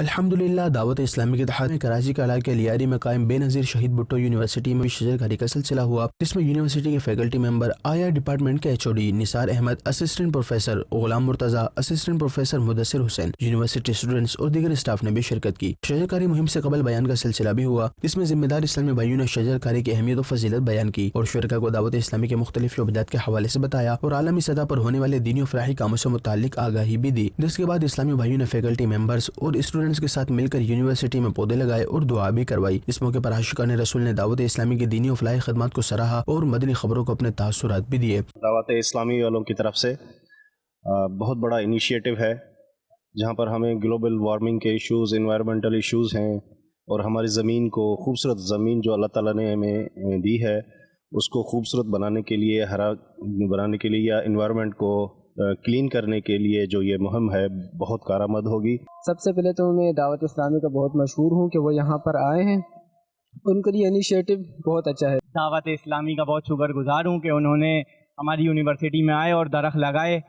الحمدللہ دعوت اسلامی کے تحت کراچی کا علاقہ لیاری میں قائم بے نظیر شہید بھٹو یونیورسٹی میں شجر کاری کا سلسلہ ہوا، جس میں یونیورسٹی کے فیکلٹی ممبر، آیا ڈپارٹمنٹ کے HOD نثار Ahmad, assistant professor Ghulam Murtaza, assistant professor Mudassir حسین، یونیورسٹی اسٹوڈنٹس اور دیگر اسٹاف نے بھی شرکت کی۔ شجر کاری مہم سے قبل بیان کا سلسلہ بھی ہوا، جس میں ذمہ دار اسلامی بھائیوں نے شجر کاری کی اہمیت و فضیلت بیان کی اور شرکاء کو دعوت اسلامی کے مختلف شعبات کے حوالے سے بتایا اور عالمی سطح پر ہونے والے دینی و فلاحی کاموں سے متعلق آگاہی بھی دی، جس کے بعد اسلامی بھائیوں نے فیکلٹی ممبرز اور اسٹوڈنٹس کے ساتھ مل کر یونیورسٹی میں پودے لگائے اور دعا بھی کروائی۔ اس موقع پر عاشقان رسول نے دعوت اسلامی کی دینی و فلاحی خدمات کو سراہا اور مدنی خبروں کو اپنے تاثرات بھی دیے۔ دعوت اسلامی والوں کی طرف سے بہت بڑا انیشیٹو ہے، جہاں پر ہمیں گلوبل وارمنگ کے ایشوز، انوائرمنٹل ایشوز ہیں، اور ہماری زمین کو، خوبصورت زمین جو اللہ تعالیٰ نے ہمیں دی ہے، اس کو خوبصورت بنانے کے لیے، ہرا بنانے کے لیے، یا انوائرمنٹ کو کلین کرنے کے لیے جو یہ مہم ہے بہت کارآمد ہوگی۔ سب سے پہلے تو میں دعوت اسلامی کا بہت مشہور ہوں کہ وہ یہاں پر آئے ہیں، ان کا یہ انیشیٹو بہت اچھا ہے۔ دعوت اسلامی کا بہت شکر گزار ہوں کہ انہوں نے ہماری یونیورسٹی میں آئے اور درخت لگائے۔